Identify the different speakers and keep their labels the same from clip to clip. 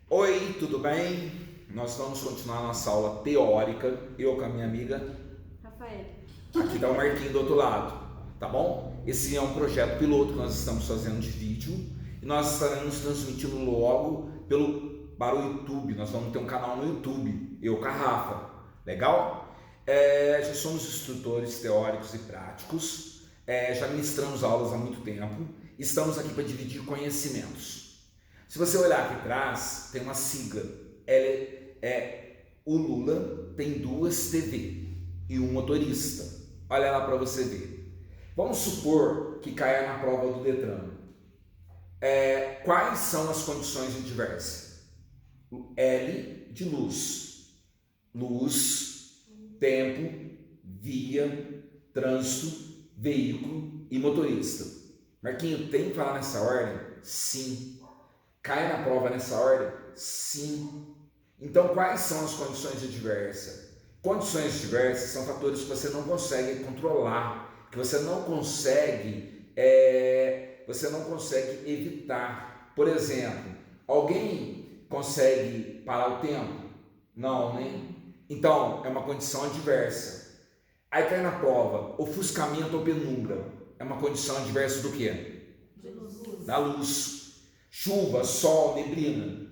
Speaker 1: Oi, tudo bem? Nós vamos continuar nossa aula teórica, eu com a minha amiga
Speaker 2: Rafael.
Speaker 1: Aqui está o Marquinho do outro lado, tá bom? Esse é um projeto piloto que nós estamos fazendo de vídeo e nós estaremos transmitindo logo para o YouTube. Nós vamos ter um canal no YouTube, eu com a Rafa, legal? Já somos instrutores teóricos e práticos, já ministramos aulas há muito tempo, estamos aqui para dividir conhecimentos. Se você olhar aqui atrás, tem uma sigla, o Lula tem 2 TV e um motorista. Olha lá para você ver. Vamos supor que caia na prova do Detran. Quais são as condições de diversa? L de luz. Luz, tempo, via, trânsito, veículo e motorista. Marquinho, tem que falar nessa ordem? Sim. Cai na prova nessa ordem? Sim. Então, quais são as condições de diversa? Condições diversas são fatores que você não consegue controlar, que você não consegue evitar. Por exemplo, alguém consegue parar o tempo? Não, né? Então, é uma condição adversa. Aí cai na prova, ofuscamento ou penumbra. É uma condição adversa do quê?
Speaker 2: De luz.
Speaker 1: Da luz. Chuva, sol, neblina.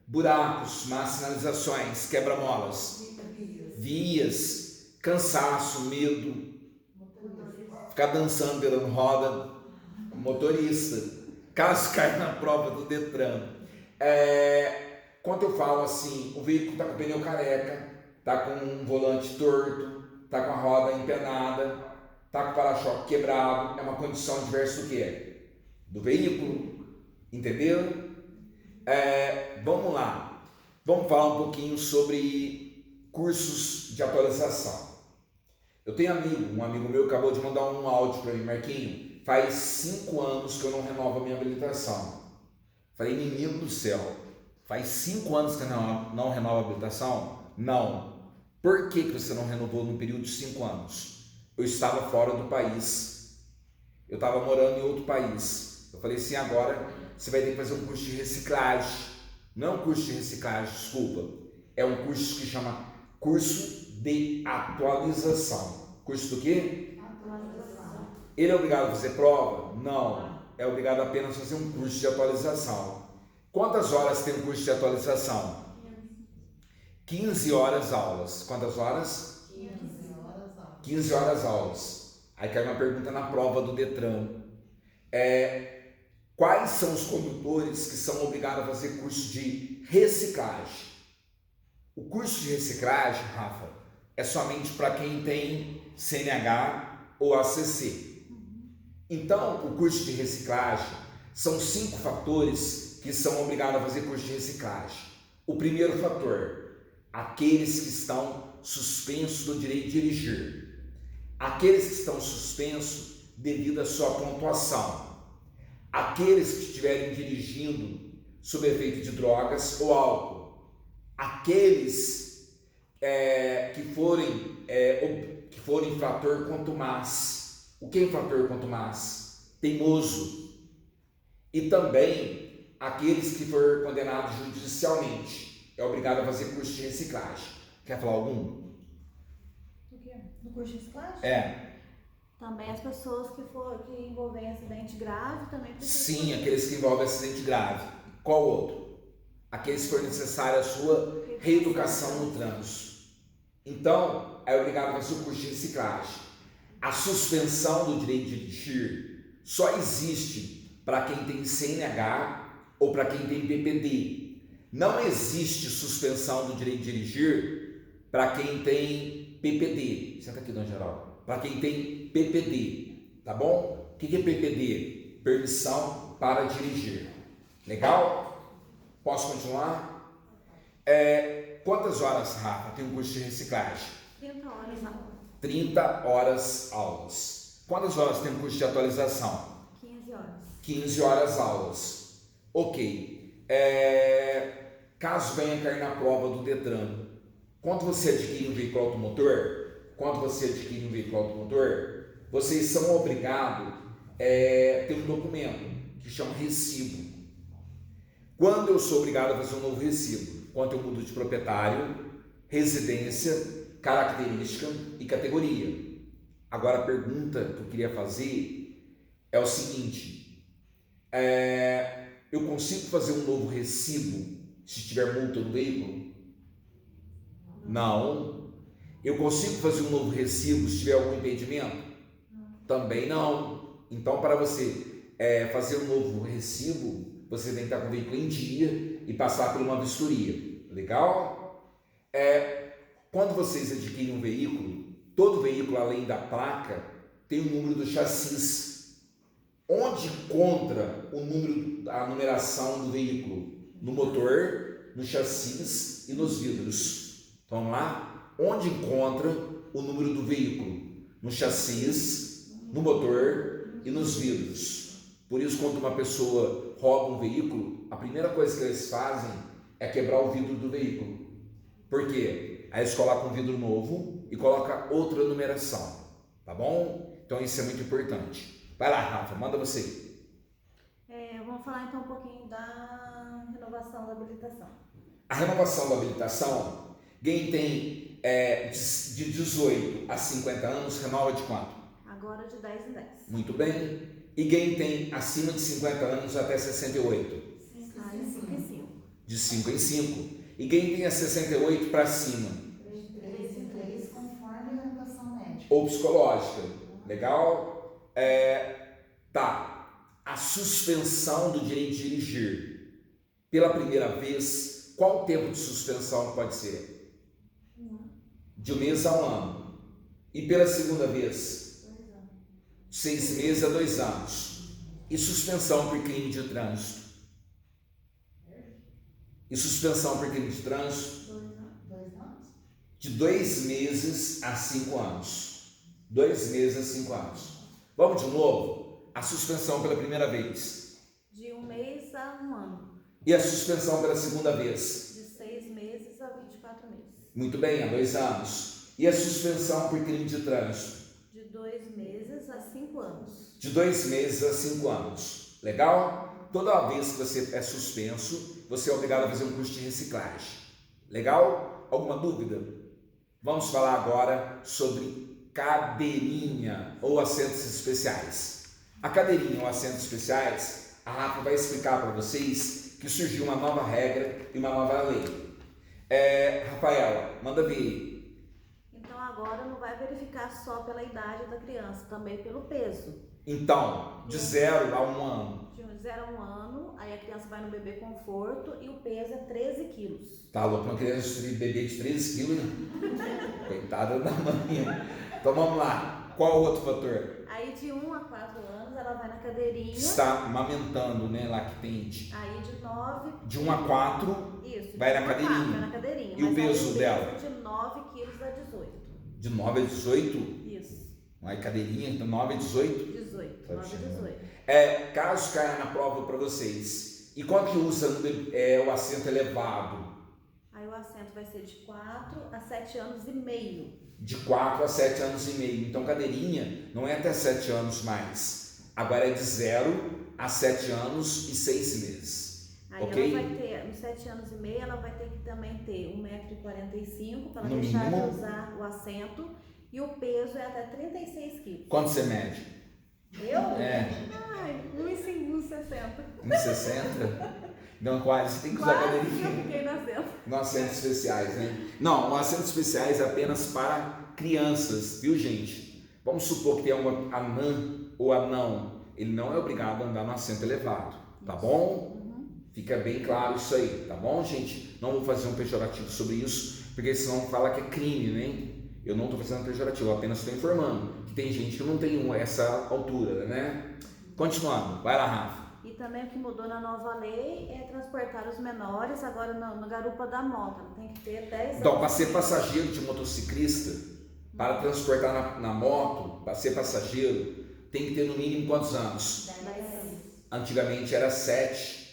Speaker 1: Buracos, más sinalizações, quebra-molas, vias, cansaço, medo, ficar dançando, virando roda, motorista, caso caia na prova do Detran. Quando eu falo assim, o veículo está com o pneu careca, está com um volante torto, está com a roda empenada, está com o para-choque quebrado, é uma condição adversa do quê? Do veículo, entendeu? Vamos lá, vamos falar um pouquinho sobre cursos de atualização. Eu tenho um amigo meu acabou de mandar um áudio para mim, Marquinho, faz 5 anos que eu não renovo a minha habilitação. Falei, menino do céu, faz 5 anos que eu não renovo a habilitação? Não. Por que você não renovou no período de 5 anos? Eu estava fora do país, eu estava morando em outro país. Eu falei assim, agora você vai ter que fazer um curso de reciclagem. Não é um curso de reciclagem, desculpa. É um curso que chama curso de atualização. Curso do quê?
Speaker 2: Atualização.
Speaker 1: Ele é obrigado a fazer prova? Não. É obrigado apenas a fazer um curso de atualização. Quantas horas tem um curso de atualização? 15 horas aulas. Quantas horas? 15 horas aulas. Aí cai uma pergunta na prova do Detran. Quais são os condutores que são obrigados a fazer curso de reciclagem? O curso de reciclagem, Rafa, é somente para quem tem CNH ou ACC. Então, o curso de reciclagem são 5 fatores que são obrigados a fazer curso de reciclagem. O primeiro fator, aqueles que estão suspensos do direito de dirigir. Aqueles que estão suspensos devido à sua pontuação. Aqueles que estiverem dirigindo sob efeito de drogas ou álcool, aqueles que forem infrator contumaz. O que é infrator contumaz? Teimoso. E também aqueles que forem condenados judicialmente. É obrigado a fazer curso de reciclagem. Quer falar algum?
Speaker 2: O quê? No curso de reciclagem?
Speaker 3: Também as pessoas que envolvem acidente grave também precisam.
Speaker 1: Sim, aqueles que envolvem acidente grave. Qual outro? Aqueles que for necessária a sua reeducação no trânsito. Então, é obrigado a fazer o curso de reciclagem. A suspensão do direito de dirigir só existe para quem tem CNH ou para quem tem PPD. Não existe suspensão do direito de dirigir para quem tem PPD. Senta aqui, Dona Geraldo. Para quem tem PPD, tá bom? O que é PPD? Permissão para dirigir. Legal? Posso continuar? Quantas horas, Rafa, tem um curso de reciclagem?
Speaker 3: 30 horas na
Speaker 1: 30 horas aulas. Quantas horas tem um curso de atualização?
Speaker 3: 15 horas.
Speaker 1: 15 horas aulas. Ok. Caso venha cair na prova do Detran, quando você adquire um veículo automotor, vocês são obrigados a ter um documento que chama recibo. Quando eu sou obrigado a fazer um novo recibo? Quando eu mudo de proprietário, residência, característica e categoria. Agora a pergunta que eu queria fazer é o seguinte, eu consigo fazer um novo recibo se tiver multa no veículo? Não. Eu consigo fazer um novo recibo se tiver algum impedimento? Também não. Então, para você fazer um novo recibo, você tem que estar com o veículo em dia e passar por uma vistoria. Legal? Quando vocês adquirem um veículo, todo veículo, além da placa, tem o número do chassis. Onde encontra o número, a numeração do veículo? No motor, no chassis e nos vidros. Então, vamos lá? Onde encontra o número do veículo? No chassis, no motor e nos vidros. Por isso, quando uma pessoa rouba um veículo, a primeira coisa que eles fazem é quebrar o vidro do veículo. Por quê? Aí eles colocam um vidro novo e colocam outra numeração. Tá bom? Então isso é muito importante. Vai lá, Rafa, manda você.
Speaker 3: Vamos falar então um pouquinho da renovação da habilitação.
Speaker 1: A renovação da habilitação, quem tem de 18 a 50 anos, renova de quanto?
Speaker 3: Agora de 10 em 10.
Speaker 1: Muito bem. E quem tem acima de 50 anos até 68?
Speaker 3: Aí 5 em 5.
Speaker 1: De 5 em 5. E quem tem a 68 para cima?
Speaker 2: 3 em 3, conforme a renovação médica.
Speaker 1: Ou psicológica. Legal? Tá. A suspensão do direito de dirigir. Pela primeira vez, qual o tempo de suspensão pode ser? De 1 mês a 1 ano. E pela segunda vez?
Speaker 3: 2 anos.
Speaker 1: 6 meses a 2 anos. E suspensão por crime de trânsito? E suspensão por crime de trânsito?
Speaker 2: 2 anos?
Speaker 1: De 2 meses a 5 anos. 2 meses a 5 anos. Vamos de novo? A suspensão pela primeira vez.
Speaker 3: De 1 mês a 1 ano.
Speaker 1: E a suspensão pela segunda vez?
Speaker 3: De 6 meses a 24 meses.
Speaker 1: Muito bem, a 2 anos. E a suspensão por crime de trânsito?
Speaker 3: De 2 meses a 5 anos.
Speaker 1: De 2 meses a 5 anos. Legal? Toda vez que você é suspenso, você é obrigado a fazer um curso de reciclagem. Legal? Alguma dúvida? Vamos falar agora sobre cadeirinha ou assentos especiais. A cadeirinha ou assentos especiais, a Rafa vai explicar para vocês que surgiu uma nova regra e uma nova lei. Rafaela, manda ver.
Speaker 3: Então agora não vai verificar só pela idade da criança, também pelo peso.
Speaker 1: Então, de 0 a 1 ano.
Speaker 3: De 0 a 1 ano, aí a criança vai no bebê conforto e o peso é 13 quilos.
Speaker 1: Tá louco, uma criança de bebê de 13 quilos, né? Coitada da mãe. Então vamos lá. Qual o outro fator?
Speaker 3: Aí de 1 a 4 anos ela vai na cadeirinha.
Speaker 1: Está amamentando, né? Lactente.
Speaker 3: Aí de 9.
Speaker 1: De 1 a 4,
Speaker 3: Isso.
Speaker 1: vai
Speaker 3: de
Speaker 1: na
Speaker 3: 1 a 4,
Speaker 1: cadeirinha.
Speaker 3: vai na cadeirinha.
Speaker 1: E o
Speaker 3: Mas
Speaker 1: peso
Speaker 3: aí
Speaker 1: dela?
Speaker 3: De 9 quilos a 18.
Speaker 1: De 9 a 18.
Speaker 3: Isso.
Speaker 1: Aí cadeirinha, então 9 a 18.
Speaker 3: 18.
Speaker 1: Tá
Speaker 3: 9 a
Speaker 1: chegando.
Speaker 3: 18.
Speaker 1: Caso caia na prova para vocês. E qual que usa o assento elevado?
Speaker 3: Aí o assento vai ser de 4 a 7 anos e meio.
Speaker 1: De 4 a 7 anos e meio. Então, cadeirinha não é até 7 anos mais. Agora é de 0 a 7 anos e 6 meses.
Speaker 3: Aí
Speaker 1: Ok?
Speaker 3: ela vai ter, nos 7 anos e meio, ela vai ter que também ter 1,45 m para ela
Speaker 1: No
Speaker 3: deixar
Speaker 1: mínimo.
Speaker 3: de usar o assento. E o peso é até 36 quilos.
Speaker 1: Quanto você mede?
Speaker 3: Eu?
Speaker 1: É.
Speaker 3: 1,60.
Speaker 1: 1,60? Então, quase. Você tem que usar
Speaker 3: Quase que eu
Speaker 1: cadeirinha.
Speaker 3: fiquei no assento.
Speaker 1: No assentos especiais, né? Não, assentos especiais é apenas para crianças, viu, gente? Vamos supor que tem uma anã ou anão. Ele não é obrigado a andar no assento elevado, tá bom? Fica bem claro isso aí, tá bom, gente? Não vou fazer um pejorativo sobre isso, porque senão fala que é crime, né? Eu não estou fazendo pejorativo, eu apenas estou informando que tem gente que não tem essa altura, né? Continuando, vai lá, Rafa.
Speaker 3: E também o que mudou na nova lei é transportar os menores agora no garupa da moto. Ela tem que ter 10 anos.
Speaker 1: Então, para ser passageiro de motociclista, para transportar na moto, para ser passageiro, tem que ter no mínimo quantos anos?
Speaker 3: 10 anos.
Speaker 1: Antigamente era 7.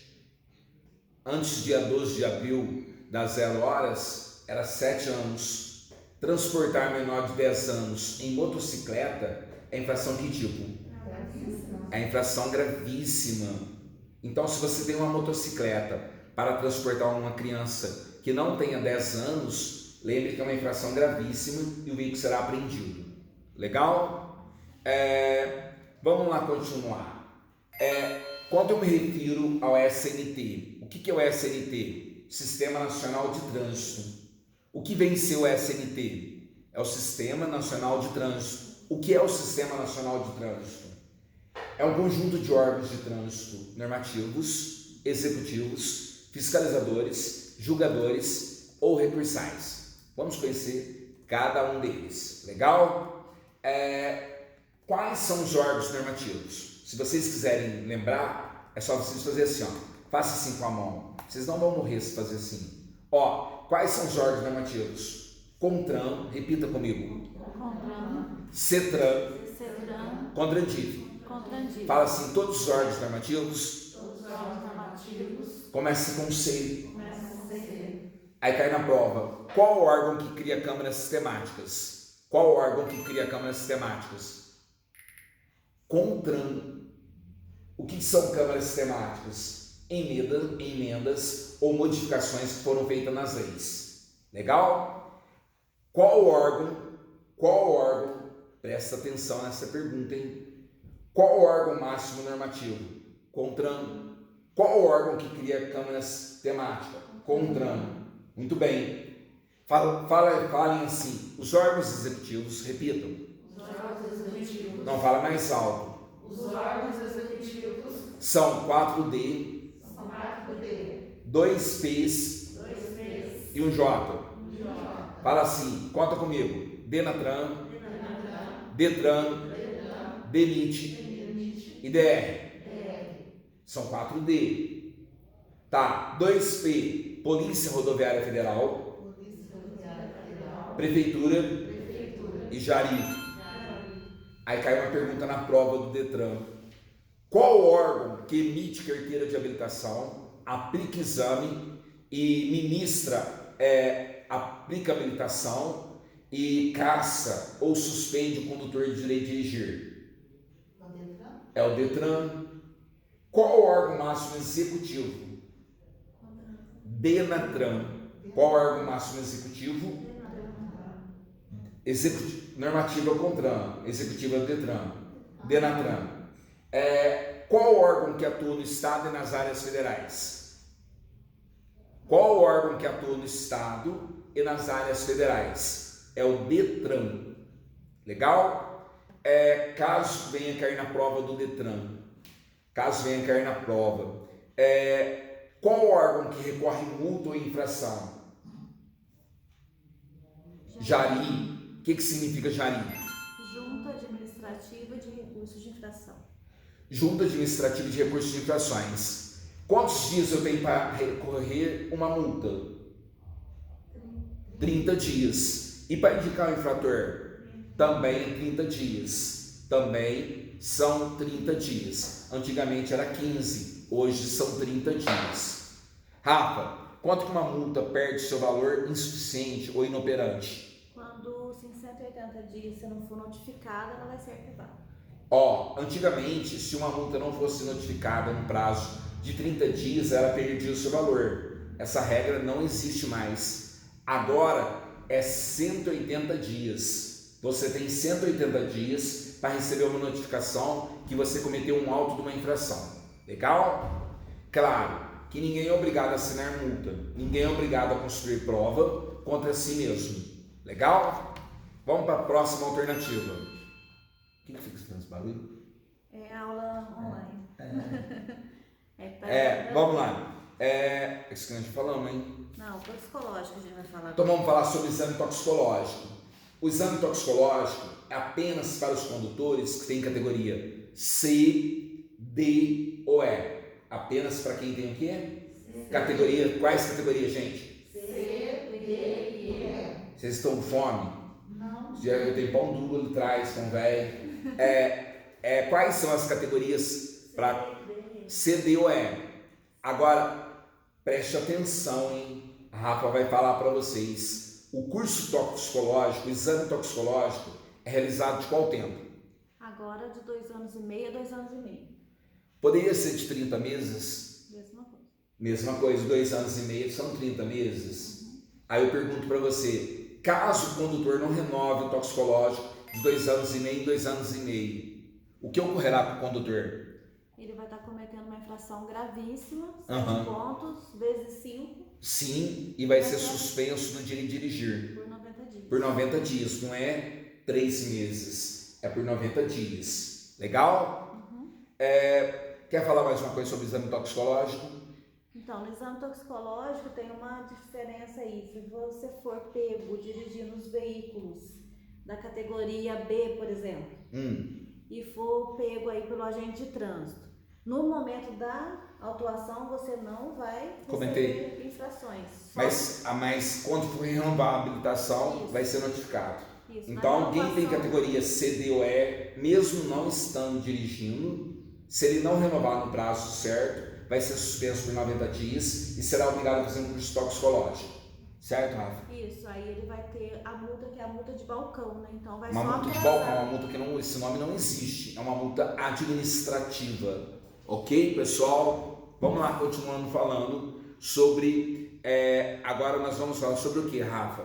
Speaker 1: Antes do dia 12 de abril, das 0 horas, era 7 anos. Transportar menor de 10 anos em motocicleta é infração que tipo? É infração gravíssima. Então, se você tem uma motocicleta para transportar uma criança que não tenha 10 anos, lembre que é uma infração gravíssima e o veículo será apreendido. Legal? Vamos lá continuar. Quando eu me refiro ao SNT, o que é o SNT? Sistema Nacional de Trânsito. O que vem ser o SNT? É o Sistema Nacional de Trânsito. O que é o Sistema Nacional de Trânsito? É um conjunto de órgãos de trânsito normativos, executivos, fiscalizadores, julgadores ou recursais. Vamos conhecer cada um deles. Legal? Quais são os órgãos normativos? Se vocês quiserem lembrar, é só vocês fazerem assim, ó. Faça assim com a mão. Vocês não vão morrer se fazer assim. Quais são os órgãos normativos? CONTRAN, repita comigo.
Speaker 3: CONTRAN.
Speaker 1: CETRAN.
Speaker 3: CETRAN.
Speaker 1: CONTRANDIV.
Speaker 3: CONTRANDIV.
Speaker 1: Fala assim, todos os órgãos normativos.
Speaker 3: Todos os órgãos normativos.
Speaker 1: Começa com C.
Speaker 3: Começa com C.
Speaker 1: Aí cai na prova. Qual órgão que cria câmaras sistemáticas? Qual órgão que cria câmaras sistemáticas? CONTRAN. O que são câmaras sistemáticas? Emendas ou modificações que foram feitas nas leis. Legal? Qual órgão, presta atenção nessa pergunta, hein? Qual órgão máximo normativo? CONTRAN. Qual órgão que cria câmaras temáticas? CONTRAN. Muito bem. Falem assim, os órgãos executivos, repitam.
Speaker 3: Os órgãos executivos.
Speaker 1: Não fala mais alto.
Speaker 3: Os órgãos executivos
Speaker 1: São 4D,
Speaker 3: são 4D,
Speaker 1: 2 P's
Speaker 3: 2 P's
Speaker 1: e um J.
Speaker 3: e J.
Speaker 1: Fala assim, conta comigo. DENATRAN,
Speaker 3: DENATRAN,
Speaker 1: DETRAN, DENIT e DR. São 4D. Tá, 2P, Polícia Rodoviária Federal, Prefeitura e Jari. Aí cai uma pergunta na prova do DETRAN. Qual órgão que emite carteira de habilitação, aplica exame e ministra, aplica habilitação e caça ou suspende o condutor de direito de dirigir? É o DETRAN. Qual órgão máximo executivo? DENATRAN. Qual órgão máximo executivo? Normativa é o CONTRAN, executiva é o DETRAN. DENATRAN. Qual órgão que atua no Estado e nas áreas federais? Qual órgão que atua no Estado e nas áreas federais? É o DETRAN. Legal? Caso venha cair na prova do DETRAN, qual órgão que recorre multa ou infração? Jari. O que significa Jari?
Speaker 3: Junta Administrativa de Recursos de Infração.
Speaker 1: Junta Administrativa de Recursos de Infrações. Quantos dias eu tenho para recorrer uma multa? 30 dias. E para indicar o infrator? Também é 30 dias. Também são 30 dias. Antigamente era 15, hoje são 30 dias. Rafa, quanto que uma multa perde seu valor insuficiente ou inoperante?
Speaker 3: Quando em 180 dias você não for notificada, ela vai ser arquivada.
Speaker 1: Antigamente, se uma multa não fosse notificada no prazo de 30 dias, ela perdia o seu valor. Essa regra não existe mais. Agora é 180 dias. Você tem 180 dias para receber uma notificação que você cometeu um auto de uma infração. Legal? Claro que ninguém é obrigado a assinar multa. Ninguém é obrigado a construir prova contra si mesmo. Legal? Vamos para a próxima alternativa. O que fica fazendo esse barulho?
Speaker 3: É aula online.
Speaker 1: Vamos lá. Isso que nós já falamos, hein?
Speaker 3: Não, toxicológico a gente vai falar.
Speaker 1: Então vamos falar sobre o exame toxicológico. O exame toxicológico é apenas para os condutores que têm categoria C, D ou E. Apenas para quem tem o quê? Categoria. Quais categorias, gente?
Speaker 2: C, D e E.
Speaker 1: Vocês estão com fome?
Speaker 2: Não.
Speaker 1: Eu tenho pão duro ali atrás, com velho. Quais são as categorias para C, D ou E? Agora, preste atenção, hein? A Rafa vai falar para vocês. O curso toxicológico, o exame toxicológico, é realizado de qual tempo?
Speaker 3: Agora de 2 anos e meio a 2 anos e meio.
Speaker 1: Poderia ser de 30 meses?
Speaker 3: Mesma coisa.
Speaker 1: Mesma coisa, 2 anos e meio são 30 meses. Aí eu pergunto para você, caso o condutor não renove o toxicológico de 2 anos e meio em 2 anos e meio, o que ocorrerá para o condutor?
Speaker 3: Ele vai estar cometendo uma infração gravíssima, 7
Speaker 1: Aham.
Speaker 3: pontos, vezes 5,
Speaker 1: Sim, e vai ser suspenso do direito de dirigir
Speaker 3: por 90 dias.
Speaker 1: por 90 dias, não é 3 meses, é por 90 dias. Legal? Quer falar mais uma coisa sobre o exame toxicológico?
Speaker 3: Então, no exame toxicológico tem uma diferença aí. Se você for pego dirigindo os veículos da categoria B, por exemplo, e for pego aí pelo agente de trânsito, no momento da autuação você não vai receber infrações.
Speaker 1: Mas quando for renovar a habilitação,
Speaker 3: Isso.
Speaker 1: vai ser notificado.
Speaker 3: Isso,
Speaker 1: Então,
Speaker 3: na
Speaker 1: quem tem
Speaker 3: renovação-
Speaker 1: categoria C, D ou E, mesmo não estando dirigindo, se ele não renovar no prazo certo, vai ser suspenso por 90 dias e será obrigado a fazer um curso toxicológico. Certo, Rafa?
Speaker 3: Isso, aí ele vai ter a multa, que é a multa de balcão, né? Então vai
Speaker 1: Uma
Speaker 3: só
Speaker 1: multa de
Speaker 3: atrasar.
Speaker 1: balcão, uma multa que não, esse nome não existe, é uma multa administrativa. Ok, pessoal? Vamos lá, continuando falando sobre. Agora nós vamos falar sobre o que, Rafa?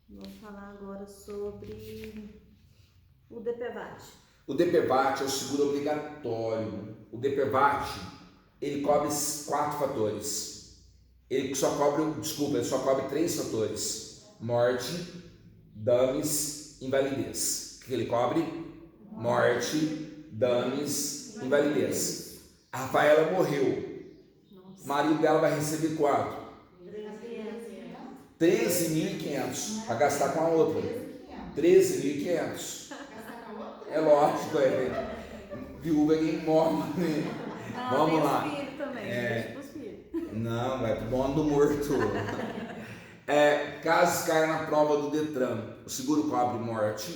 Speaker 3: Vamos falar agora sobre o DPVAT.
Speaker 1: O DPVAT é o seguro obrigatório. O DPVAT, ele cobre 4 fatores. Ele só cobre 3 fatores: morte, danos, invalidez. O que ele cobre? Morte, danos, invalidez. A Rafaela morreu. O marido dela vai receber quanto? 13.500 para gastar com a outra. 13.500. É lógico, viúva é quem morre. Vamos lá.
Speaker 3: Tem os filhos também, deixa pros filhos.
Speaker 1: Não, vai pro bando do morto. Caso caia na prova do Detran, o seguro cobre morte,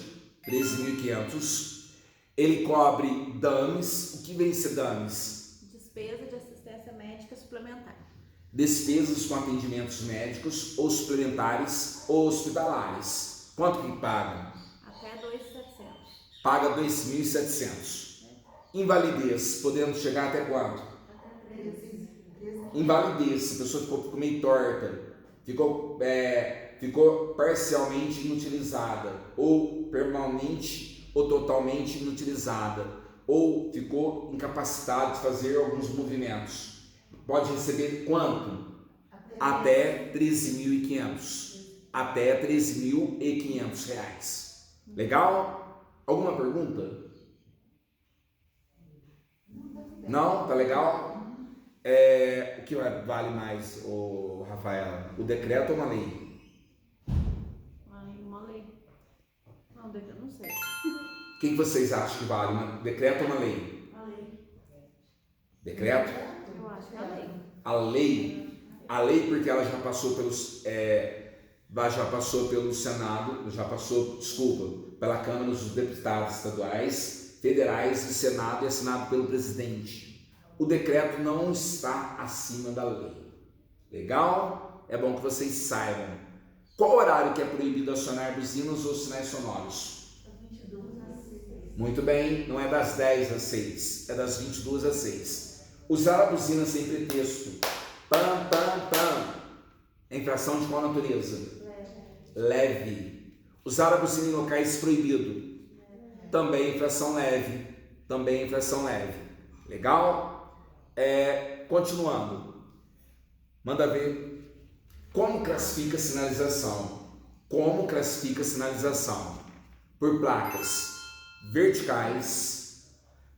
Speaker 1: 13.500. Ele cobre danos. O que vem ser danos?
Speaker 3: Despesa de assistência médica suplementar.
Speaker 1: Despesas com atendimentos médicos ou suplementares ou hospitalares. Quanto que paga?
Speaker 3: Até 2.700.
Speaker 1: Paga 2.700. Invalidez, podendo chegar até quanto? Invalidez, se a pessoa ficou meio torta, ficou parcialmente inutilizada, ou permanente ou totalmente inutilizada, ou ficou incapacitado de fazer alguns movimentos. Pode receber quanto? Até 13.500. Até 13.500 reais. Legal? Alguma pergunta? Não? Tá legal? O que vale mais, Rafaela? O decreto ou uma lei?
Speaker 3: Uma lei. Não, eu não sei.
Speaker 1: O que vocês acham que vale? Um decreto ou uma lei?
Speaker 3: A lei.
Speaker 1: Decreto?
Speaker 3: Eu acho que é a lei.
Speaker 1: A lei porque ela já passou pelo Senado, pela Câmara dos Deputados Estaduais, Federais e Senado, e assinado pelo presidente. O decreto não está acima da lei. Legal? É bom que vocês saibam. Qual horário que é proibido acionar buzinas ou sinais sonoros?
Speaker 2: Das 22 às 6.
Speaker 1: Muito bem, não é das 10 às 6, é das 22 às 6. Usar a buzina sem pretexto. Pam, pam, pam. É infração de qual natureza? Leve. Usar a buzina em locais proibido. Também infração leve. Legal? Continuando. Manda ver. Como classifica a sinalização? Por placas verticais,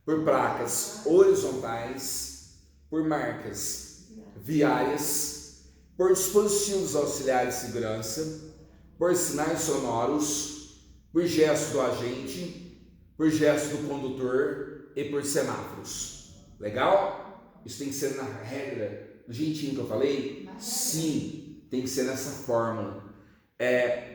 Speaker 1: por placas horizontais, por marcas viárias, por dispositivos auxiliares de segurança, por sinais sonoros, por gesto do agente, por gesto do condutor e por semáforos. Legal? Isso tem que ser na regra, do jeitinho que eu falei? Sim, tem que ser nessa fórmula.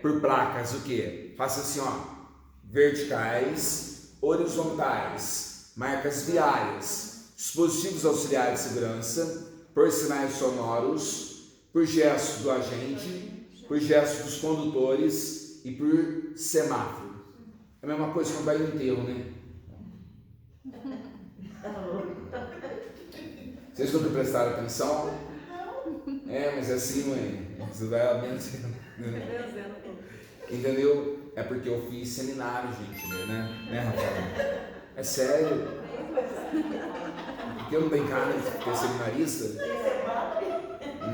Speaker 1: Por placas, o que? Faça assim, ó. Verticais, horizontais, marcas viárias, dispositivos auxiliares de segurança, por sinais sonoros, por gesto do agente, por gesto dos condutores e por semáforo. É a mesma coisa quando vai no enterro, né? Vocês nunca prestaram atenção? Mas assim, mãe, você vai menos. Entendeu? É porque eu fiz seminário, gente, né, Rafael? É sério. Porque eu não tenho cara de ter seminarista.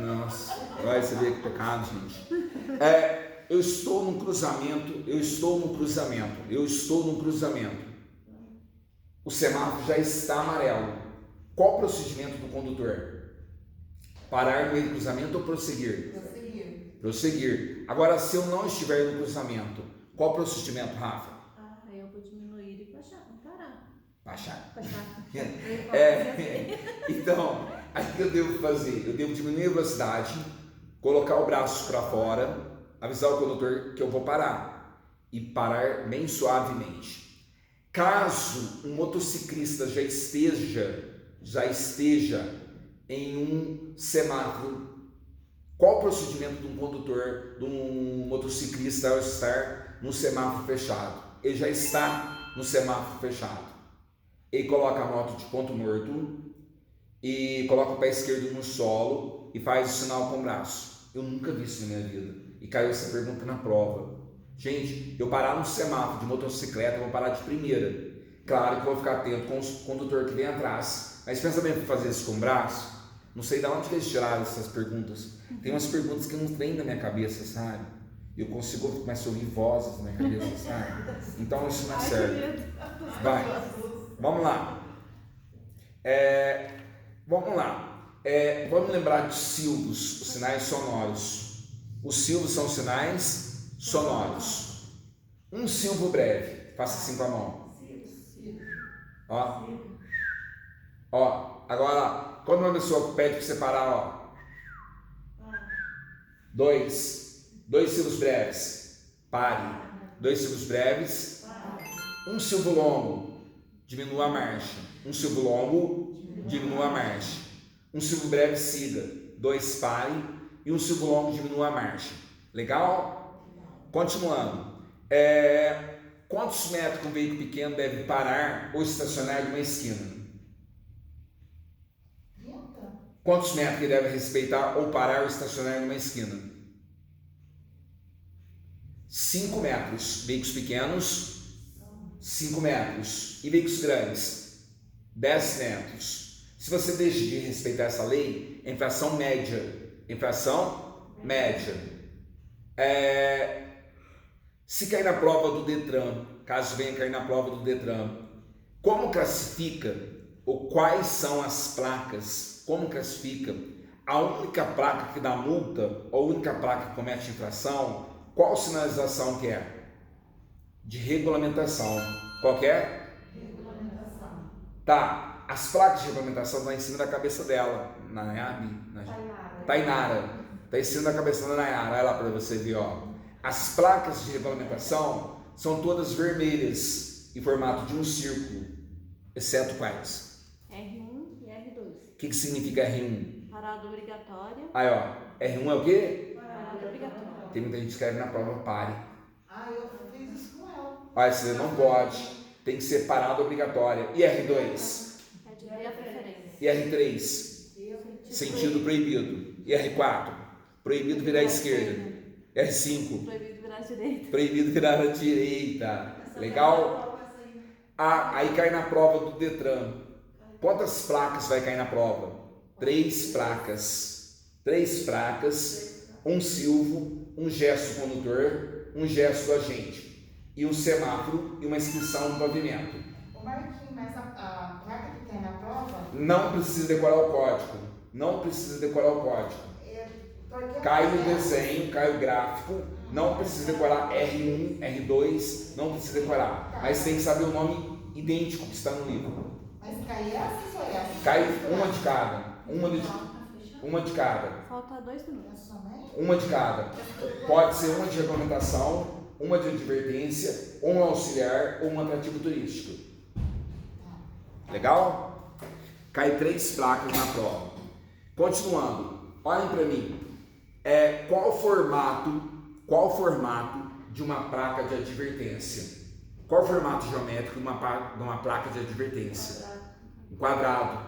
Speaker 1: Nossa, vai você ver que pecado, gente. Eu estou num cruzamento. O semáforo já está amarelo. Qual o procedimento do condutor? Parar no meio do cruzamento ou prosseguir? Prosseguir. Agora, se eu não estiver no cruzamento, qual o procedimento, Rafa?
Speaker 3: Eu vou diminuir e parar.
Speaker 1: Baixar. Então, aí o que eu devo fazer? Eu devo diminuir a velocidade, colocar o braço para fora, avisar o condutor que eu vou parar e parar bem suavemente. Caso um motociclista já esteja em um semáforo, qual o procedimento de um condutor, de um motociclista ao estar no semáforo fechado? Ele já está no semáforo fechado. Ele coloca a moto de ponto morto e coloca o pé esquerdo no solo e faz o sinal com o braço. Eu nunca vi isso na minha vida. E caiu essa pergunta na prova. Gente, eu parar no semáforo de motocicleta, eu vou parar de primeira. Claro que eu vou ficar atento com o condutor que vem atrás. Mas pensa bem, para fazer isso com o braço. Não sei de onde eles tiraram essas perguntas. Tem umas perguntas que não vêm da minha cabeça, sabe? Eu consigo começar a ouvir vozes na minha cabeça, sabe? Então isso não é sério. Vai. Vamos lá. Vamos lembrar de silvos, os sinais sonoros. Os silvos são sinais sonoros. Um silvo breve. Faça assim com a mão. Ó. Agora, quando uma pessoa pede para você parar, dois silvos breves. Pare. 2 silvos breves. Um silvo longo. Diminua a marcha. Um silvo longo, diminua a marcha. Um silvo breve, siga. 2, pare. E um silvo longo, diminua a marcha. Legal? Continuando. Quantos metros que um veículo pequeno deve parar ou estacionar de uma esquina? Quantos metros que deve respeitar ou parar ou estacionar de uma esquina? 5 metros. Veículos pequenos, 5 metros. E veículos grandes, 10 metros. Se você decidir respeitar essa lei, é infração média. Se cair na prova do Detran, caso venha cair na prova do Detran, como classifica ou quais são as placas? Como classifica a única placa que dá multa ou a única placa que comete infração? Qual sinalização que é? De regulamentação. Qual que é?
Speaker 2: Regulamentação.
Speaker 1: Tá, as placas de regulamentação estão em cima da cabeça dela, Tainara. Está em cima da cabeça da Nayara, olha lá para você ver, ó. As placas de regulamentação são todas vermelhas, em formato de um círculo, exceto quais?
Speaker 3: R1 e R2.
Speaker 1: O que significa R1?
Speaker 3: Parada obrigatória.
Speaker 1: Aí, ó, R1 é o quê?
Speaker 3: Parada obrigatória.
Speaker 1: Tem muita gente que escreve na prova, pare.
Speaker 2: Eu fiz isso com ela.
Speaker 1: Olha, você não pode. Tem que ser parada obrigatória. E R2?
Speaker 3: É de ver a preferência.
Speaker 1: E R3? Sentido proibido. E R4? Proibido virar à esquerda. R5?
Speaker 3: Proibido virar à direita.
Speaker 1: Proibido virar à direita. Legal? Aí cai na prova do Detran. Quantas placas vai cair na prova? 3 placas. 3 placas, um silvo, um gesto do condutor, um gesto do agente. E um semáforo e uma inscrição no pavimento.
Speaker 2: O Marquinhos, mas a placa que tem na prova...
Speaker 1: Não precisa decorar o código. Cai o desenho, cai o gráfico. Não precisa decorar R1, R2, não precisa decorar. Mas tem que saber o nome idêntico que está no livro.
Speaker 2: Mas cai essas ou essas?
Speaker 1: Cai uma de cada. Uma de cada.
Speaker 3: Falta 2 minutos.
Speaker 1: Uma de cada. Pode ser uma de regulamentação, uma de advertência, um auxiliar ou um atrativo turístico. Legal? Cai 3 placas na prova. Continuando, olhem para mim. Qual o formato de uma placa de advertência? Qual o formato geométrico de uma placa de advertência? Um quadrado.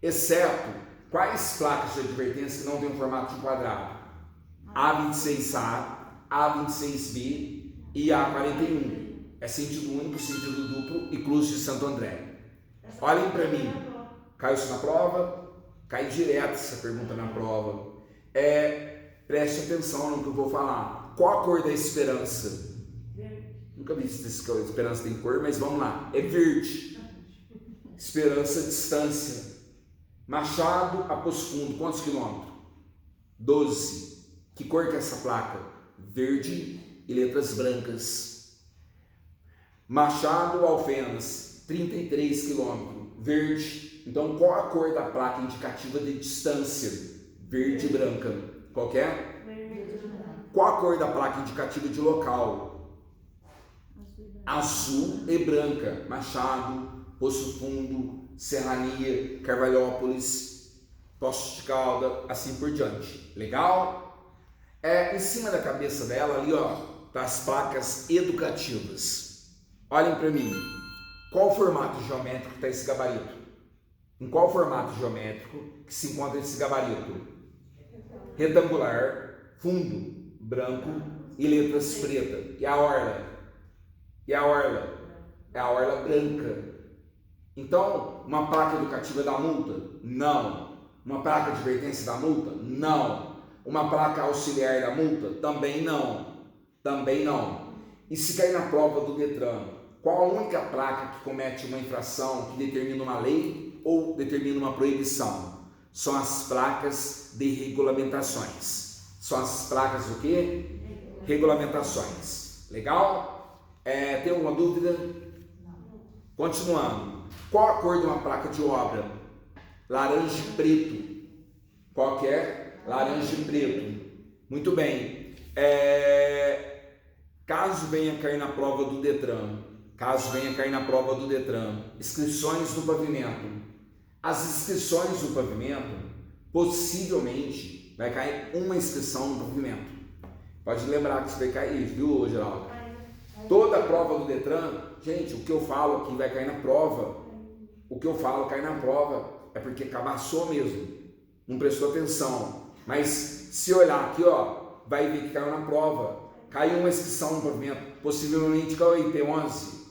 Speaker 1: Exceto, Quais placas de advertência que não tem um formato de quadrado? A26A, A26B e A41. É sentido único, sentido duplo e Cruz de Santo André. Olhem para mim. Caiu isso na prova? Cai direto essa pergunta na prova. Preste atenção no que eu vou falar. Qual a cor da esperança? Nunca vi se esperança tem cor, mas vamos lá. É verde. Esperança, distância. Machado a Poço Fundo, quantos quilômetros? 12. Que cor que é essa placa? Verde e letras brancas. Machado a Alfenas, 33 quilômetros. Verde. Então, qual a cor da placa indicativa de distância? Verde e branca. Qual que é?
Speaker 3: Verde.
Speaker 1: Qual a cor da placa indicativa de local? Azul e branca. Machado, Poço Fundo, Serrania, Carvalhópolis, Poços de Calda, assim por diante. Legal? Em cima da cabeça dela ali, ó, tá as placas educativas. Olhem para mim. Qual o formato geométrico que está esse gabarito? Em qual formato geométrico que se encontra esse gabarito? Retangular, fundo branco e letras pretas. E a orla? E a orla? É a orla branca. Então, uma placa educativa dá multa? Não. Uma placa de advertência dá multa? Não. Uma placa auxiliar da multa? Também não. Também não. E se cair na prova do Detran, qual a única placa que comete uma infração que determina uma lei ou determina uma proibição? São as placas de regulamentações. São as placas do quê? Regulamentações. Legal? Tem alguma dúvida?
Speaker 2: Não.
Speaker 1: Continuando. Qual a cor de uma placa de obra? Laranja e preto. Qual que é? Laranja e preto. Muito bem. Caso venha cair na prova do Detran, inscrições no pavimento. As inscrições no pavimento, possivelmente, vai cair uma inscrição no pavimento. Pode lembrar que isso vai cair, viu, Geraldo? Toda a prova do Detran, gente, o que eu falo aqui vai cair na prova. O que eu falo cai na prova é porque cabaçou mesmo. Não prestou atenção. Mas se olhar aqui, ó, vai ver que caiu na prova. Caiu uma inscrição no pavimento. Possivelmente caiu a IP11.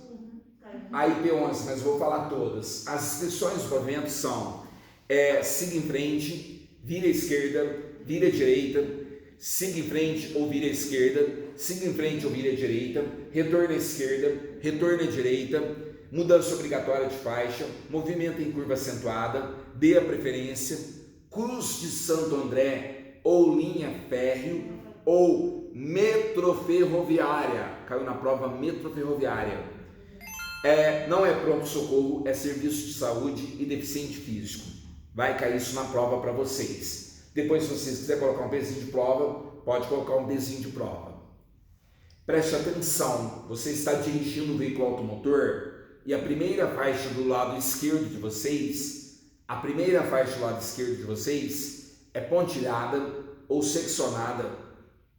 Speaker 1: A IP11, mas vou falar todas. As inscrições do pavimento são siga em frente, vira à esquerda, vira à direita, siga em frente ou vira à esquerda, siga em frente ou vira à direita, retorno à esquerda, retorno à direita, mudança obrigatória de faixa, movimento em curva acentuada, dê a preferência, Cruz de Santo André ou linha férreo ou metroferroviária. Caiu na prova metroferroviária. Não é pronto-socorro, é serviço de saúde e deficiente físico. Vai cair isso na prova para vocês. Depois, se vocês quiserem colocar um pezinho de prova, pode colocar um pezinho de prova. Preste atenção, você está dirigindo um veículo automotor e a primeira faixa do lado esquerdo de vocês, é pontilhada ou seccionada.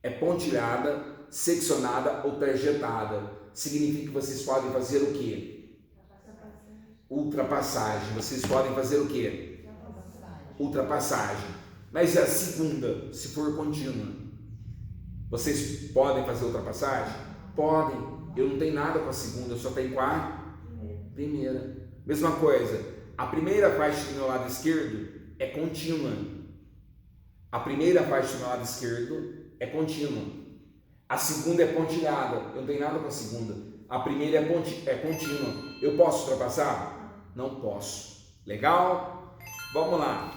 Speaker 1: É pontilhada, seccionada ou trajetada. Significa que vocês podem fazer o quê? Ultrapassagem. Vocês podem fazer o quê? Ultrapassagem. Mas e a segunda, se for contínua? Vocês podem fazer ultrapassagem? Podem. Eu não tenho nada com a segunda, eu só tenho com a primeira. Mesma coisa. A primeira faixa do meu lado esquerdo é contínua. A primeira faixa do meu lado esquerdo é contínua. A segunda é pontilhada, eu não tenho nada com a segunda. A primeira é contínua. Eu posso ultrapassar? Não posso. Legal? Vamos lá.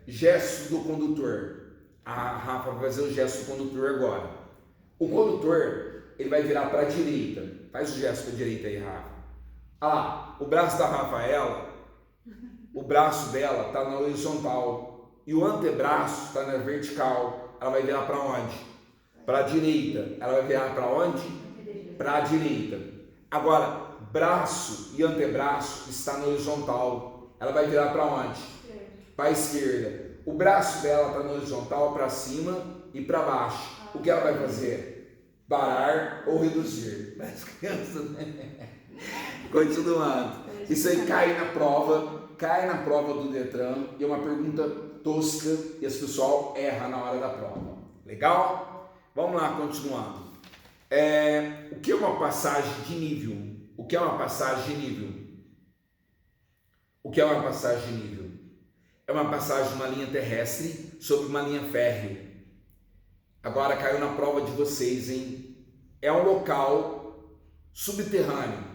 Speaker 1: Gesto do condutor. A Rafa vai fazer o gesto do condutor agora. O condutor, ele vai virar para a direita. Faz o gesto para a direita aí, Rafa. Olha lá, o braço da Rafaela, o braço dela está na horizontal e o antebraço está na vertical. Ela vai virar para onde? Para a direita. Ela vai virar para onde? Para a direita. Agora, braço e antebraço está na horizontal. Ela vai virar para onde? Para a esquerda. O braço dela está na horizontal para cima e para baixo. O que ela vai fazer? Parar ou reduzir. Mas criança, né? Continuando. Isso aí cai na prova do Detran e é uma pergunta tosca e esse pessoal erra na hora da prova. Legal? Vamos lá, continuando. O que é uma passagem de nível? O que é uma passagem de nível? O que é uma passagem de nível? É uma passagem de uma linha terrestre sobre uma linha férrea. Agora caiu na prova de vocês, hein? É um local subterrâneo,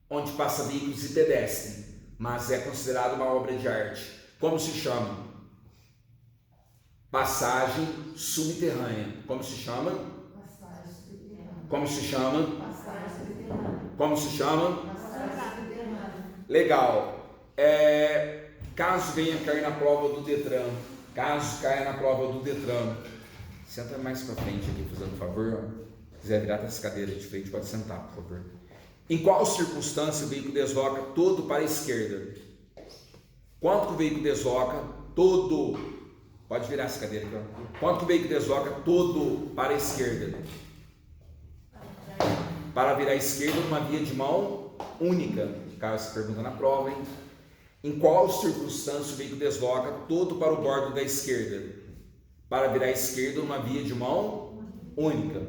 Speaker 1: onde passa veículos e pedestres, mas é considerado uma obra de arte. Como se chama? Passagem subterrânea. Como se chama?
Speaker 2: Passagem subterrânea.
Speaker 1: Como se chama?
Speaker 2: Passagem subterrânea.
Speaker 1: Como se chama?
Speaker 2: Passagem subterrânea.
Speaker 1: Legal. Caso venha cair na prova do Detran, caso caia na prova do Detran, senta mais para frente aqui, fazendo um favor. Se quiser virar essa cadeira de frente, pode sentar, por favor. Em qual circunstância o veículo desloca todo para a esquerda? Quanto que o veículo desloca todo? Pode virar essa cadeira aqui, ó. Quanto que o veículo desloca todo para a esquerda? Para virar à esquerda numa via de mão única. Caiu essa pergunta na prova, hein? Em qual circunstância o veículo desloca todo para o bordo da esquerda? Para virar à esquerda numa via de mão única.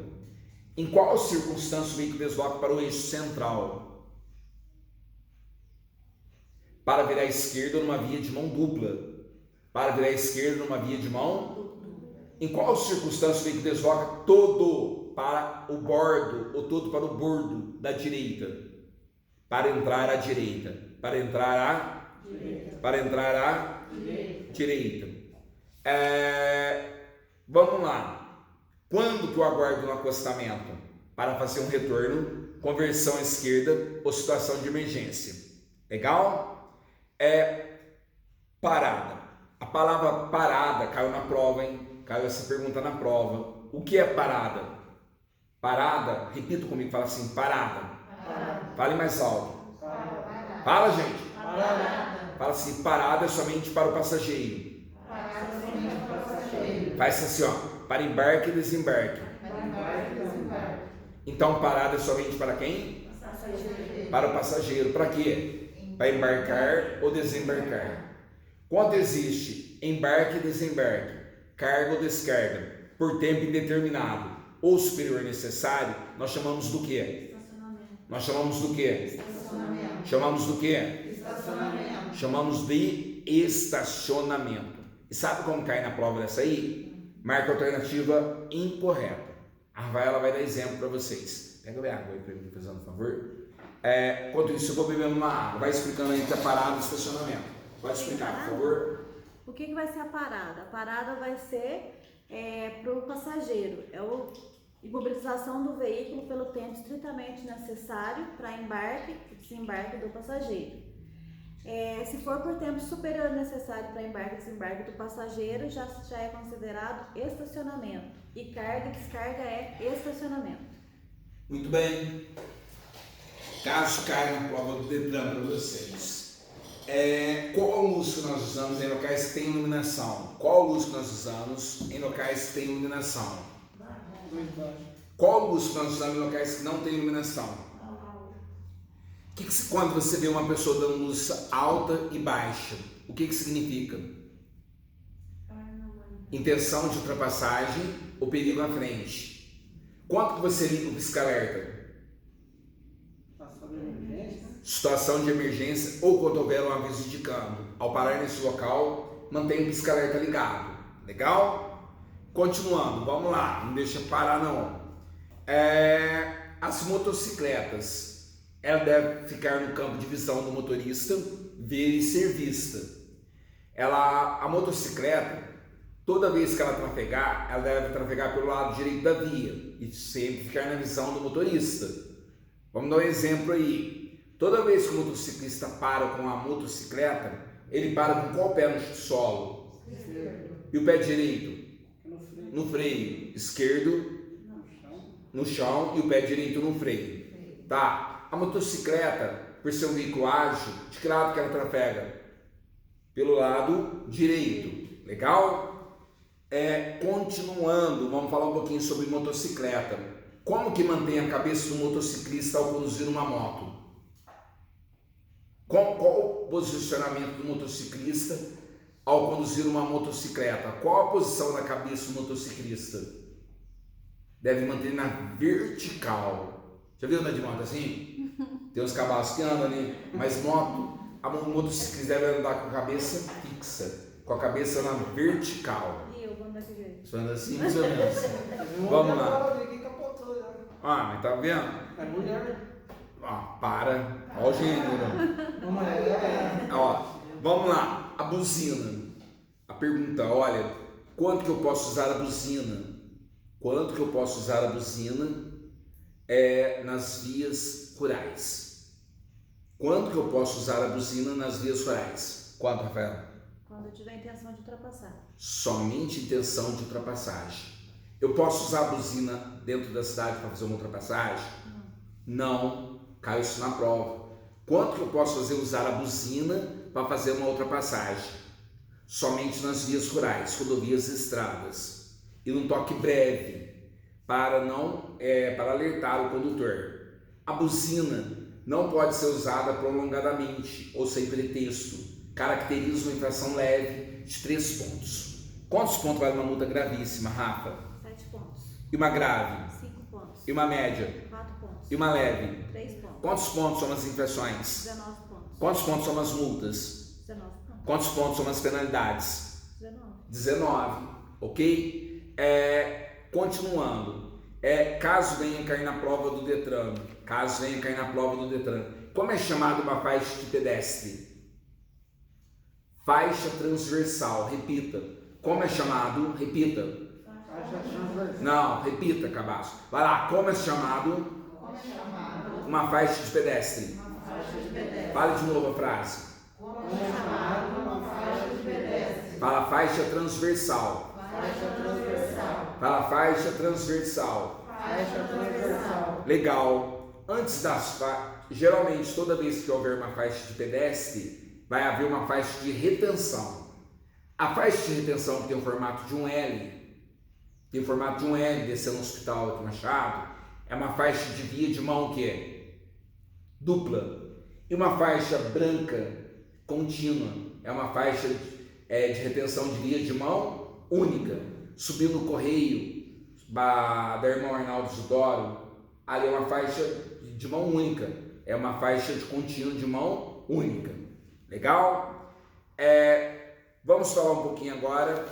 Speaker 1: Em qual circunstância o veículo desloca para o eixo central? Para virar à esquerda numa via de mão dupla. Para virar à esquerda numa via de mão. Em qual circunstância o veículo desloca todo para o bordo ou todo para o bordo da direita? Para entrar à direita. Para entrar à direita. Para entrar à direita. Vamos lá. Quando que eu aguardo no acostamento? Para fazer um retorno, conversão à esquerda ou situação de emergência. Legal? Parada. A palavra parada caiu na prova, hein? Caiu essa pergunta na prova. O que é parada? Parada, repita comigo, fala assim, parada. Fale mais alto. Fala, gente. Fala assim, parada é somente para o passageiro. Faz assim, ó. Para embarque e desembarque. Então, parada é somente para quem? Para o passageiro. Para quê? Para embarcar ou desembarcar. Quando existe embarque e desembarque, carga ou descarga, por tempo indeterminado ou superior necessário, nós chamamos do quê? Nós chamamos do quê? Chamamos do quê? Estacionamento. Chamamos de estacionamento. E sabe como cai na prova dessa aí? Marca a alternativa incorreta. A Rafaela vai dar exemplo para vocês. Pega a água aí para mim, fazendo um favor. Enquanto isso, eu vou bebendo uma água. Vai explicando aí que é parada e estacionamento. Pode explicar, por favor.
Speaker 3: O que vai ser a parada? A parada vai ser para o passageiro. É a imobilização do veículo pelo tempo estritamente necessário para embarque e desembarque do passageiro. Se for por tempo superior necessário para embarque e desembarque do passageiro, já é considerado estacionamento. E carga e descarga é estacionamento.
Speaker 1: Muito bem. Caso caia na prova do Detran para vocês. Qual luz que nós usamos em locais que tem iluminação? Qual luz que nós usamos em locais que tem iluminação? Qual luz que nós usamos em locais que não tem iluminação? Quando você vê uma pessoa dando luz alta e baixa, o que significa? Intenção de ultrapassagem ou perigo à frente. Quando você liga o pisca-alerta? Situação de emergência ou quando houver um aviso indicando. Ao parar nesse local, mantenha o pisca-alerta ligado. Legal? Continuando, vamos lá, não deixa parar não. As motocicletas. Ela deve ficar no campo de visão do motorista, ver e ser vista. A motocicleta, toda vez que ela trafegar, ela deve trafegar pelo lado direito da via e sempre ficar na visão do motorista. Vamos dar um exemplo aí. Toda vez que o motociclista para com a motocicleta, ele para com qual pé no solo? E o pé direito? No freio. Esquerdo no chão e o pé direito no freio. Tá? A motocicleta, por ser um veículo ágil, de que lado que ela trafega? Pelo lado direito. Legal? Continuando, vamos falar um pouquinho sobre motocicleta. Como que mantém a cabeça do motociclista ao conduzir uma moto? Qual o posicionamento do motociclista ao conduzir uma motocicleta? Qual a posição da cabeça do motociclista? Deve manter na vertical. Já viu andar de moto assim? Tem uns cavalos que andam ali, mas o motociclista deve andar com a cabeça fixa, com a cabeça na vertical.
Speaker 3: E eu vou andar de jeito.
Speaker 1: Você anda assim, mais ou menos. Vamos lá. Mas tá vendo?
Speaker 4: É mulher.
Speaker 1: Para. Olha o gênero. Vamos lá. A buzina. A pergunta, olha, quanto que eu posso usar a buzina? Quanto que eu posso usar a buzina nas vias rurais? Quanto que eu posso usar a buzina nas vias rurais? Quanto, Rafael?
Speaker 3: Quando eu tiver intenção de ultrapassar.
Speaker 1: Somente intenção de ultrapassagem. Eu posso usar a buzina dentro da cidade para fazer uma ultrapassagem? Não. Caiu isso na prova. Quanto que eu posso usar a buzina para fazer uma ultrapassagem? Somente nas vias rurais, rodovias e estradas. E num toque breve, para alertar o condutor. A buzina não pode ser usada prolongadamente ou sem pretexto. Caracteriza uma infração leve de 3 pontos. Quantos pontos vale uma multa gravíssima, Rafa?
Speaker 3: 7 pontos.
Speaker 1: E uma grave?
Speaker 3: 5 pontos.
Speaker 1: E uma média?
Speaker 3: 4 pontos.
Speaker 1: E uma leve?
Speaker 3: 3 pontos.
Speaker 1: Quantos pontos são as infrações?
Speaker 3: 19 pontos.
Speaker 1: Quantos pontos são as multas?
Speaker 3: 19 pontos.
Speaker 1: Quantos pontos são as penalidades?
Speaker 3: 19.
Speaker 1: 19, ok? Continuando, caso venha cair na prova do Detran, como é chamado uma faixa de pedestre? Faixa transversal, repita. Como é chamado? Repita.
Speaker 4: Faixa transversal.
Speaker 1: Não, repita, cabaço. Vai lá, como é chamado? Uma faixa de pedestre. Fale de novo a frase.
Speaker 2: Como é chamado uma faixa de pedestre?
Speaker 1: Fala faixa transversal.
Speaker 2: Faixa transversal.
Speaker 1: Fala faixa transversal.
Speaker 2: Faixa transversal.
Speaker 1: Legal. Antes geralmente toda vez que houver uma faixa de pedestre, vai haver uma faixa de retenção. A faixa de retenção que tem o formato de um L, descendo no hospital aqui Machado, é uma faixa de via de mão que é dupla. E uma faixa branca contínua é uma faixa de retenção de via de mão única. Subindo o correio da irmã Arnaldo Judoro, ali é uma faixa de mão única, é uma faixa de contínua de mão única. Legal? Vamos falar um pouquinho agora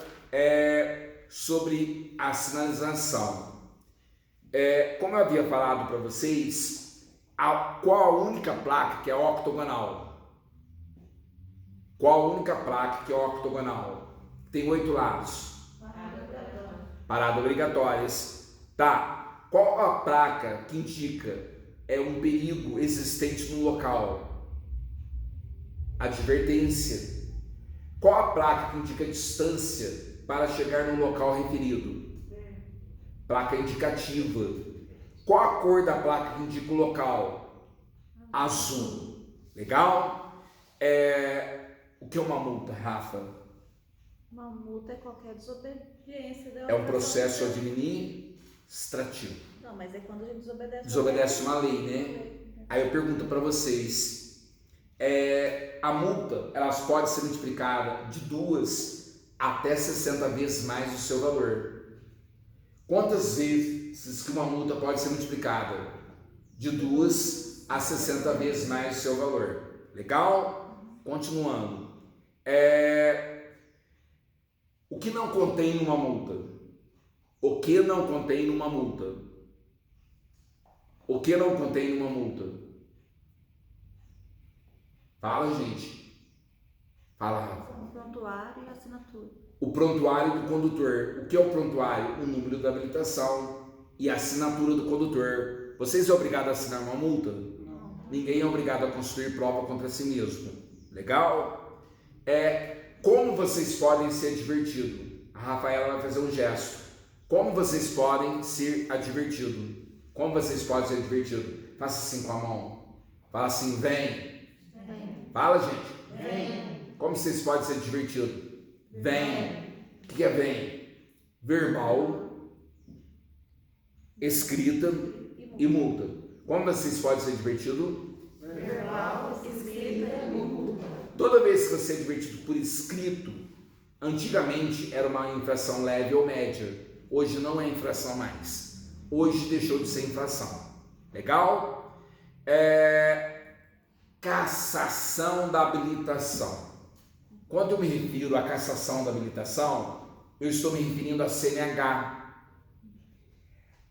Speaker 1: sobre a sinalização. Como eu havia falado para vocês, qual a única placa que é octogonal? Qual a única placa que é octogonal? Tem 8 lados. Parada obrigatórias. Tá. Qual a placa que indica um perigo existente no local? Advertência. Qual a placa que indica a distância para chegar no local referido? Placa indicativa. Qual a cor da placa que indica o local? Azul. Legal? O que é uma multa, Rafa?
Speaker 3: Uma multa é qualquer desobediência.
Speaker 1: É um processo administrativo.
Speaker 3: Não, mas é quando a gente desobedece.
Speaker 1: Desobedece uma lei, né? Aí eu pergunto para vocês. A multa, elas pode ser multiplicada de 2 até 60 vezes mais o seu valor. Quantas vezes que uma multa pode ser multiplicada? De 2 a 60 vezes mais o seu valor. Legal? Continuando. O que não contém numa multa? O que não contém numa multa? O que não contém numa multa? Fala, gente. Fala, Rafa.
Speaker 3: O prontuário e a assinatura.
Speaker 1: O prontuário do condutor. O que é o prontuário? O número da habilitação e a assinatura do condutor. Vocês são obrigados a assinar uma multa?
Speaker 3: Não.
Speaker 1: Ninguém é obrigado a construir prova contra si mesmo. Legal? Como vocês podem ser advertidos? A Rafaela vai fazer um gesto. Como vocês podem ser advertidos? Como vocês podem ser advertidos? Faça assim com a mão. Fala assim, vem. Fala, gente.
Speaker 2: Vem.
Speaker 1: Como vocês podem ser advertidos? Vem. O que é vem? Verbal, escrita e multa. Como vocês podem ser advertidos?
Speaker 2: Verbal, escrita
Speaker 1: Toda vez que você é advertido por escrito, antigamente era uma infração leve ou média. Hoje não é infração mais. Hoje deixou de ser infração. Legal? Cassação da habilitação. Quando eu me refiro à cassação da habilitação, eu estou me referindo à CNH.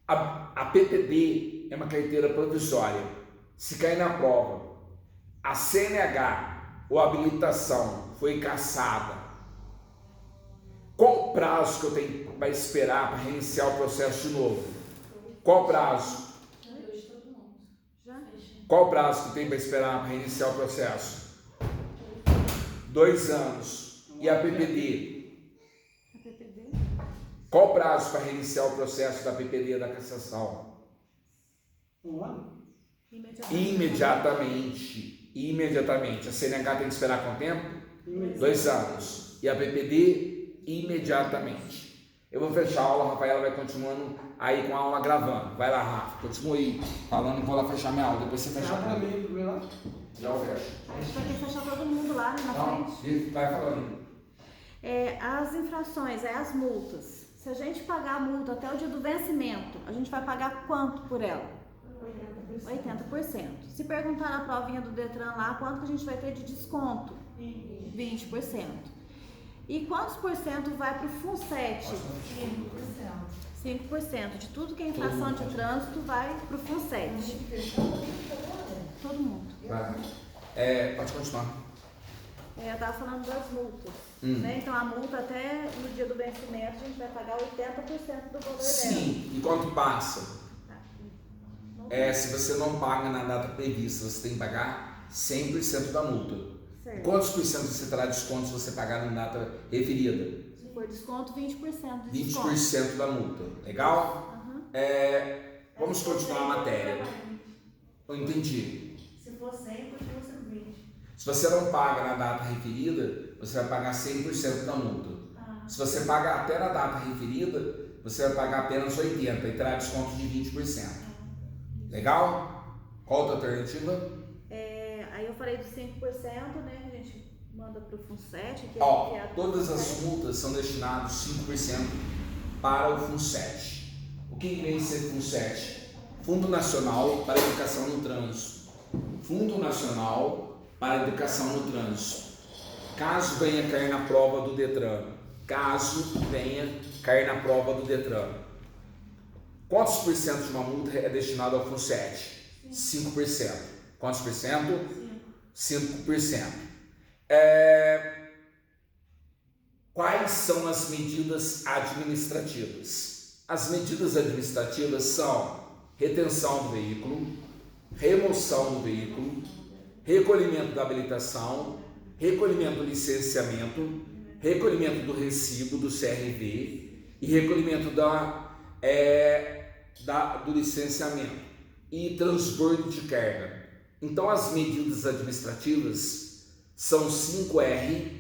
Speaker 1: A PPD é uma carteira provisória. Se cair na prova, a CNH ou a habilitação foi cassada, qual o prazo que eu tenho para esperar para reiniciar o processo de novo? Qual o prazo? Qual o prazo que eu tenho para esperar para reiniciar o processo? 2 anos. E a PPD? Qual o prazo para reiniciar o processo da PPD da cassação?
Speaker 4: 1 ano?
Speaker 1: Imediatamente. A CNH tem que esperar quanto tempo? 2 anos. E a PPD? Imediatamente. Eu vou fechar a aula, a Rafaela vai continuando aí com a aula gravando. Vai lá, Rafa, continua aí falando que vou lá fechar minha aula. Depois você fecha a aula. Já eu fecho.
Speaker 3: A gente vai ter que fechar todo mundo lá, né, na frente.
Speaker 1: Vai falando.
Speaker 3: As infrações, as multas. Se a gente pagar a multa até o dia do vencimento, a gente vai pagar quanto por ela? 80%. Se perguntar na provinha do Detran lá, quanto que a gente vai ter de desconto? 20%. E quantos por cento vai para o FUNSET? 5%. De tudo que é infração de trânsito vai para o FUNSET. Todo mundo.
Speaker 1: Vai. Pode continuar.
Speaker 3: Eu estava falando das multas. Né? Então a multa até no dia do vencimento a gente vai pagar 80% do valor dela.
Speaker 1: Sim, e quanto passa? Se você não paga na data prevista, você tem que pagar 100% da multa.
Speaker 3: Certo.
Speaker 1: Quantos por cento você terá desconto se você pagar na data referida?
Speaker 3: Se for desconto, 20% de desconto.
Speaker 1: 20% da multa. Legal? Vamos continuar a matéria. Eu entendi.
Speaker 2: Se for 100, continua sendo 20.
Speaker 1: Se você não paga na data referida, você vai pagar 100% da multa. Se você paga até na data referida, você vai pagar apenas 80% e terá desconto de 20%. Legal? Qual outra alternativa?
Speaker 3: Aí eu falei dos 5%, né? Que a gente manda para o FUNSET.
Speaker 1: Todas as multas são destinadas 5% para o FUNSET. O que vem ser FUNSET? Fundo Nacional para a Educação no Trânsito. Fundo Nacional para a Educação no Trânsito. Caso venha cair na prova do Detran. Quantos por cento de uma multa é destinado ao FUNSET? 5%. Quantos por cento? 5%. Quais são as medidas administrativas? As medidas administrativas são retenção do veículo, remoção do veículo, recolhimento da habilitação, recolhimento do licenciamento, recolhimento do recibo do CRV e recolhimento do licenciamento e transbordo de carga. Então as medidas administrativas são 5R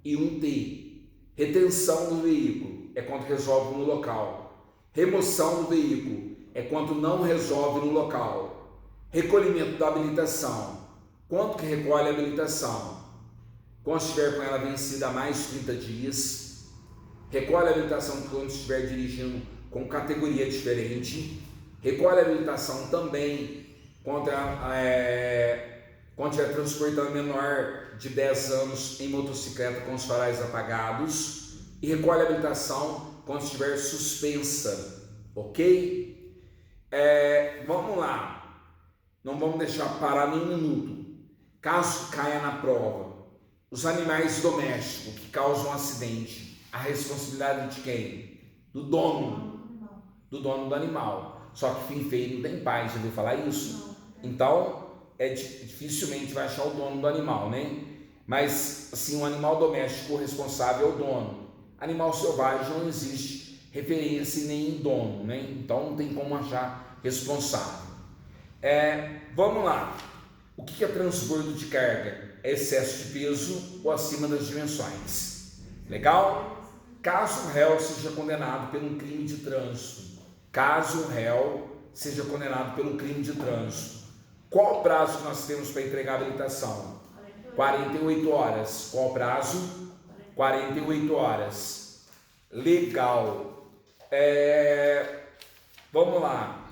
Speaker 1: e 1T. Retenção do veículo é quando resolve no local. Remoção do veículo é quando não resolve no local. Recolhimento da habilitação. Quanto que recolhe a habilitação? Quando estiver com ela vencida há mais de 30 dias. Recolhe a habilitação quando estiver dirigindo com categoria diferente. Recolhe a habilitação também quando estiver transportando menor de 10 anos em motocicleta com os faróis apagados. E recolhe a habilitação quando estiver suspensa. Ok? Vamos lá. Não vamos deixar parar nem um minuto. Caso caia na prova, os animais domésticos que causam acidente, a responsabilidade de quem? Do dono do animal. Só que fim feio não tem pai, já ouviu falar isso? Então, dificilmente vai achar o dono do animal, né? Mas, assim, um animal doméstico responsável é o dono. Animal selvagem não existe referência nem em dono, né? Então não tem como achar responsável. Vamos lá. O que é transbordo de carga? É excesso de peso ou acima das dimensões. Legal? Caso o réu seja condenado por um crime de trânsito. Qual o prazo que nós temos para entregar a habilitação? 48 horas. Qual o prazo? 48 horas. Legal. Vamos lá.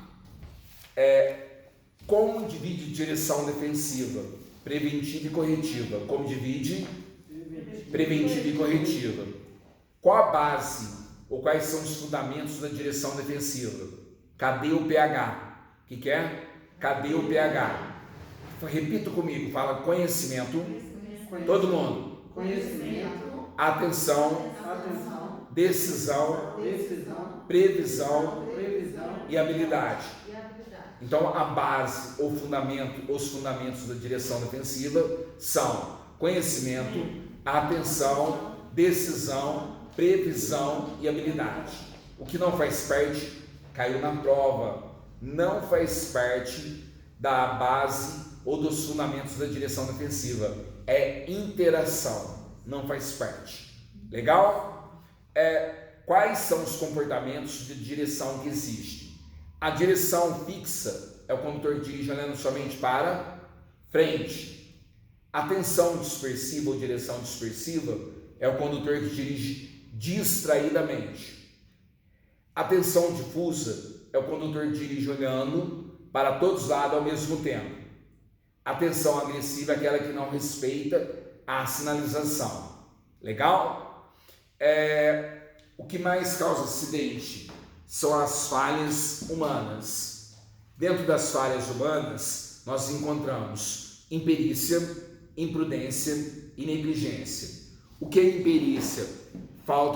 Speaker 1: Como divide direção defensiva? Preventiva e corretiva. Como divide? Preventiva e corretiva. Qual a base ou quais são os fundamentos da direção defensiva? Cadê o pH? O que é? Cadê o pH? Repita comigo, fala conhecimento. Todo mundo.
Speaker 4: Conhecimento.
Speaker 1: Atenção.
Speaker 4: Atenção.
Speaker 1: Decisão.
Speaker 4: Decisão.
Speaker 1: Previsão
Speaker 4: Previsão.
Speaker 1: e habilidade.
Speaker 2: E habilidade.
Speaker 1: Então a base ou fundamento, os fundamentos da direção defensiva são conhecimento, atenção, decisão, previsão e habilidade. O que não faz parte, caiu na prova, não faz parte da base ou dos fundamentos da direção defensiva. É interação, não faz parte. Legal? Quais são os comportamentos de direção que existem? A direção fixa é o condutor que dirige olhando somente para frente. Atenção dispersiva ou direção dispersiva é o condutor que dirige distraidamente. Atenção difusa é o condutor que dirige olhando para todos os lados ao mesmo tempo. Atenção agressiva é aquela que não respeita a sinalização. Legal? O que mais causa acidente são as falhas humanas. Dentro das falhas humanas, nós encontramos imperícia, imprudência e negligência. O que é imperícia? Falta